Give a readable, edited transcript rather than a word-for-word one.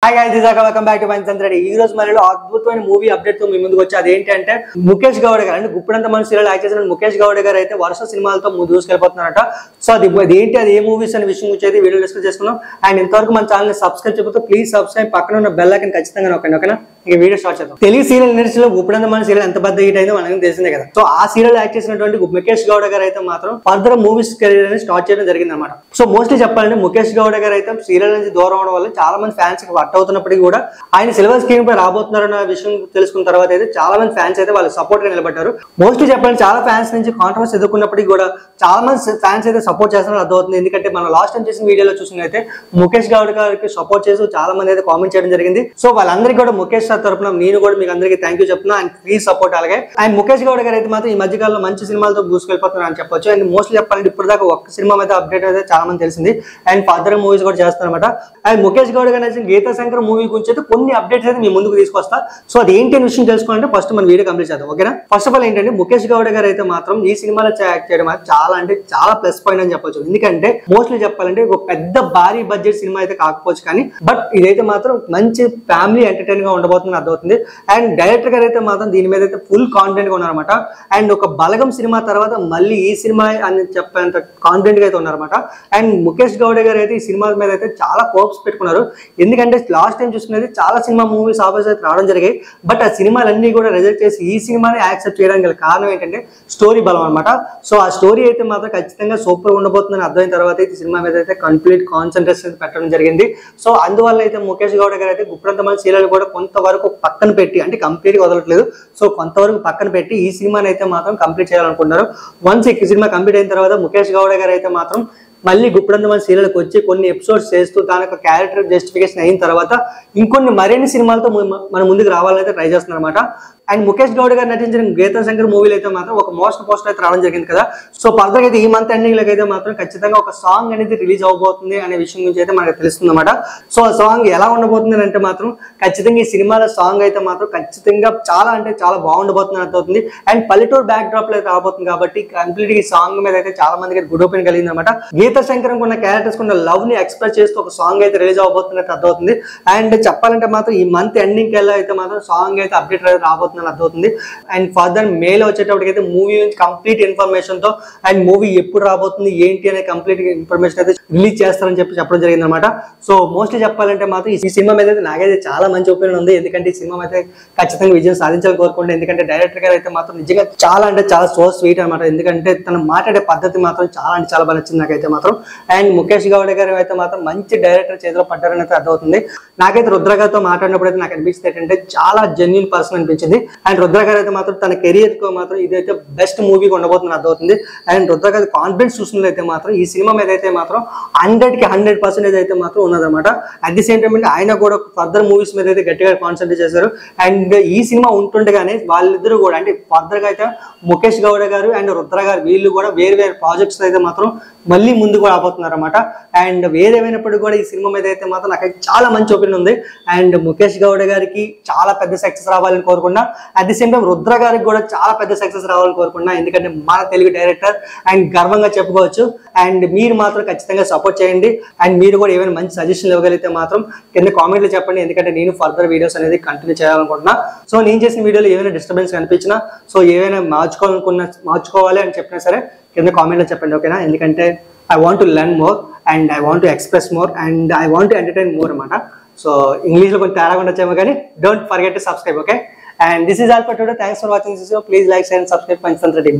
Hi guys, this is Akash. Welcome back to Panchtantra Ready. ఈ రోజు మనలో అద్భుతమైన మూవీ అప్డేట్ తో మీ ముందుకు వచ్చి అదేంటి అంటే ముఖేష్ గౌడ్ గారు అంటే గుప్పడంత మన సీరియల్ యాక్ట్ చేసిన ముఖేష్ గౌడ్ గారు అయితే వరుస సినిమాలతో దూసుకెళ్ళిపోతున్నారట. సో అది ఏంటి అది ఏ మూవీస్ అనే విషయం గురించి అయితే వీడియో డిస్కస్ చేసుకున్నాం. అండ్ ఇంతవరకు మన ఛానల్ ని సబ్స్క్రైబ్ చేయకపోతే ప్లీజ్ సబ్స్క్రైబ్, పక్కన ఉన్న బెల్ ఐకాన్ ఖచ్చితంగా నొక్కండి. ఓకేనా? ఇక వీడియో స్టార్ట్ చేద్దాం. తెలుగు సీరియల్ ఇండస్ట్రీలో గుప్పడంత మన సీరియల్ ఎంత పెద్ద హిట్ అయిందో మనకి తెలిసిందే కదా. సో ఆ సీరియల్ యాక్ట్ చేసినటువంటి ముఖేష్ గౌడ్ గారు అయితే మాత్రం ఫర్దర్ మూవీస్ కెరీర్ అనేది స్టార్ట్ చేయడం జరిగింది అనమాట. సో మోస్ట్లీ చెప్పాలంటే ముఖేష్ గౌడ్ గారు అయితే సీరియల్ నుంచి దూరం అవడం వల్ల చాలా మంది ఫ్యాన్స్ వర్క్ అవుతున్నప్పటికీ కూడా ఆయన సిల్వర్ స్క్రీన్ పై రాబోతున్నారన్న విషయం తెలుసుకున్న తర్వాత అయితే చాలా మంది ఫ్యాన్స్ అయితే వాళ్ళు సపోర్ట్ గా నిలబడ్డారు. మోస్ట్లీ చెప్పాలంటే చాలా ఫ్యాన్స్ నుంచి కాంట్రవర్సీ ఎదుర్కొన్నప్పటికీ కూడా చాలా మంది ఫ్యాన్స్ అయితే సపోర్ట్ చేస్తారని అర్థమవుతుంది. ఎందుకంటే మనం లాస్ట్ టైం చేసిన వీడియోలో చూసినైతే ముఖేష్ గౌడ్ గారికి సపోర్ట్ చేస్తూ చాలా మంది అయితే కామెంట్ చేయడం జరిగింది. సో వాళ్ళందరికీ కూడా ముఖేష్ సార్ తరపున నేను కూడా మీకు అందరికీ థ్యాంక్ యూ చెప్తున్నా. And please support. అలాగే అండ్ ముఖేష్ గౌడ్ గారు అయితే మాత్రం ఈ మధ్యకాలంలో మంచి సినిమాలతో దూసుకెళ్ళిపోతున్నారు అని చెప్పొచ్చు. అండ్ మోస్ట్లీ చెప్పాలంటే ఇప్పుడు దాకా ఒక్క సినిమా మీద అప్డేట్ అయితే చాలా మంది తెలిసింది. అండ్ ఫర్దర్ మూవీస్ కూడా చేస్తారన్నమాట. అండ్ ముఖేష్ గౌడ్ గారు నచ్చిన గీతా శంకర్ మూవీ గురించి అయితే కొన్ని అప్డేట్స్ అయితే మీ ముందుకు తీసుకొస్తా. సో అది ఏంటి అనే విషయం తెలుసుకోవాలంటే ఫస్ట్ మన వీడియో కంప్లీట్ చేద్దాం. ఓకేనా? ఫస్ట్ ఆఫ్ ఆల్ ఏంటంటే ముఖేష్ గౌడ్ గారు అయితే మాత్రం ఈ సినిమాలో యాక్ట్ చేయడం చాలా అంటే చాలా ప్లస్ పాయింట్ అని చెప్పొచ్చు. ఎందుకంటే మోస్ట్లీ చెప్పాలంటే ఒక పెద్ద భారీ బడ్జెట్ సినిమా అయితే కాకపోవచ్చు, కానీ బట్ ఇదైతే మాత్రం మంచి ఫ్యామిలీ ఎంటర్టైన్ గా ఉండబోతుంది అర్థమవుతుంది. అండ్ డైరెక్టర్ గారు అయితే మాత్రం దీని మీద అయితే ఫుల్ కాన్ఫిడెంట్ గా ఉన్నారన్నమాట. అండ్ ఒక బలగం సినిమా తర్వాత మళ్ళీ ఈ సినిమా అని చెప్పేంత కాన్ఫిడెంట్ గా అయితే ఉన్నారన్నమాట. అండ్ ముఖేష్ గౌడ్ గారు అయితే ఈ సినిమా మీద అయితే చాలా హోప్స్ పెట్టుకున్నారు. ఎందుకంటే లాస్ట్ టైం చూసుకునేది చాలా సినిమా మూవీస్ ఆఫర్స్ అయితే రావడం జరిగాయి, బట్ ఆ సినిమాలన్నీ కూడా రిజెక్ట్ చేసి ఈ సినిమాని యాక్సెప్ట్ చేయడానికి గల కారణం ఏంటంటే స్టోరీ బలం అనమాట. సో ఆ స్టోరీ అయితే మాత్రం ఖచ్చితంగా సూపర్ ఉండబోతుందని అర్థమైన తర్వాత అయితే సినిమా మీద అయితే కంప్లీట్ కాన్సన్ట్రేషన్ పెట్టడం జరిగింది. సో అందువల్ల అయితే ముఖేష్ గౌడ్ గారు అయితే గుప్పడంత మంది సీరియల్ కూడా కొంతవరకు పక్కన పెట్టి, అంటే కంప్లీట్ గా వదలట్లేదు, సో కొంతవరకు పక్కన పెట్టి ఈ సినిమాని అయితే మాత్రం కంప్లీట్ చేయాలనుకుంటున్నారు. వన్స్ ఈ సినిమా కంప్లీట్ అయిన తర్వాత ముఖేష్ గౌడ్ గారు అయితే మాత్రం మళ్ళీ గుప్పడంత మంది సీరియల్కి వచ్చి కొన్ని ఎపిసోడ్స్ చేస్తూ దానికి క్యారెక్టర్ జస్టిఫికేషన్ అయిన తర్వాత ఇంకొన్ని మరిన్ని సినిమాలతో మన ముందుకు రావాలని అయితే ట్రై చేస్తున్నారు అనమాట. అండ్ ముఖేష్ గౌడ్ గారు నటించిన గీతా శంకర్ మూవీలో అయితే మాత్రం ఒక మోస్ట్ పోస్టర్ అయితే రావడం జరిగింది కదా. సో ఫర్దర్ అయితే ఈ మంత్ ఎండింగ్ అయితే మాత్రం ఖచ్చితంగా ఒక సాంగ్ అనేది రిలీజ్ అవబోతుంది అనే విషయం గురించి అయితే మనకు తెలుస్తుంది అనమాట. సో ఆ సాంగ్ ఎలా ఉండబోతుంది అంటే మాత్రం ఖచ్చితంగా ఈ సినిమాలో సాంగ్ అయితే మాత్రం ఖచ్చితంగా చాలా అంటే చాలా బాగుండబోతుంది అర్థమవుతుంది. అండ్ పల్లెటూరు బ్యాక్ డ్రాప్ లో అయితే రాబోతుంది కాబట్టి కంప్లీట్ ఈ సాంగ్ మీద అయితే చాలా మందికి గుడ్ ఒపీనియన్ కలిగింది అనమాట. గీతా శంకర్ ఉన్న క్యారెక్టర్స్ ఉన్న లవ్ ని ఎక్స్ప్రెస్ చేస్తూ ఒక సాంగ్ అయితే రిలీజ్ అవబోతుంది అయితే అర్థమవుతుంది. అండ్ చెప్పాలంటే మాత్రం ఈ మంత్ ఎండింగ్ కెళ్ళ అయితే మాత్రం సాంగ్ అయితే అప్డేట్ రాబోతుంది అర్థమవుతుంది. అండ్ ఫర్దర్ మేల్ వచ్చేటప్పటికి అయితే మూవీ కంప్లీట్ ఇన్ఫర్మేషన్ తో అండ్ మూవీ ఎప్పుడు రాబోతుంది ఏంటి అనే కంప్లీట్ ఇన్ఫర్మేషన్ అయితే రిలీజ్ చేస్తారని చెప్పడం జరిగింది అనమాట. సో మోస్ట్లీ చెప్పాలంటే మాత్రం ఈ సినిమా మీద అయితే నాకైతే చాలా మంచి ఒపీనియన్ ఉంది. ఎందుకంటే ఈ సినిమా అయితే ఖచ్చితంగా విజయం సాధించాలని కోరుకుంటే, ఎందుకంటే డైరెక్టర్ గారు అయితే మాత్రం నిజంగా చాలా అంటే చాలా సో స్వీట్ అనమాట. ఎందుకంటే తను మాట్లాడే పద్ధతి మాత్రం చాలా అంటే చాలా బాగా నచ్చింది నాకైతే మాత్రం. అండ్ ముఖేష్ గౌడ్ గారు అయితే మాత్రం మంచి డైరెక్టర్ చేతిలో పడ్డారని అయితే అర్థమవుతుంది. నాకైతే రుద్ర గారితో మాట్లాడినప్పుడు అయితే నాకు అనిపిస్తుంది ఏంటంటే చాలా జెన్యూన్ పర్సన్ అనిపించింది. అండ్ రుద్ర గారు అయితే మాత్రం తన కెరియర్ కు మాత్రం ఇదైతే బెస్ట్ మూవీగా ఉండబోతుంది అర్థమవుతుంది. అండ్ రుద్ర గారి కాన్ఫిడెన్స్ చూసినట్లయితే మాత్రం ఈ సినిమా మీద అయితే మాత్రం 100కి 100% అయితే మాత్రం ఉన్నదన్నమాట. అట్ ది సేమ్ టైం ఆయన కూడా ఫర్దర్ మూవీస్ మీద అయితే గట్టిగా కాన్సన్ట్రేట్ చేశారు. అండ్ ఈ సినిమా ఉంటుండగానే వాళ్ళిద్దరూ కూడా అంటే ఫర్దర్ గా అయితే ముఖేష్ గౌడ్ గారు అండ్ రుద్ర గారు వీళ్ళు కూడా వేరు వేరు ప్రాజెక్ట్స్ అయితే మాత్రం మళ్ళీ ముందుకు రాబోతున్నారు అనమాట. అండ్ వేరేమైనప్పటికీ కూడా ఈ సినిమా మీద అయితే మాత్రం నాకు చాలా మంచి ఒపీనియన్ ఉంది. అండ్ ముఖేష్ గౌడ్ గారికి చాలా పెద్ద సక్సెస్ రావాలని కోరుకున్నా, at the same time Rudra గారికి కూడా చాలా పెద్ద సక్సెస్ రావాలని కోరుకున్నా. ఎందుకంటే మన తెలుగు డైరెక్టర్ అండ్ గర్వంగా చెప్పుకోవచ్చు. అండ్ మీరు మాత్రం ఖచ్చితంగా సపోర్ట్ చేయండి. అండ్ మీరు కూడా ఏమైనా మంచి సజెషన్లు ఇవ్వగలిగితే మాత్రం కింద కామెంట్లు చెప్పండి. ఎందుకంటే నేను ఫర్దర్ వీడియోస్ అనేది కంటిన్యూ చేయాలనుకుంటున్నా. సో నేను చేసిన వీడియోలో ఏమైనా డిస్టర్బెన్స్ కనిపించినా, సో ఏమైనా మార్చుకోవాలి అని చెప్పినా సరే కింద కామెంట్లో చెప్పండి. ఓకేనా? ఎందుకంటే I want to learn more and I want to express more and I want to entertain more అనమాట. సో ఇంగ్లీష్లో కొంచెం తేడా ఉండొచ్చేమో కానీ don't forget to subscribe. Okay? And this is all for today. Thanks for watching this video. Please like, share and subscribe Panchtantra Ready.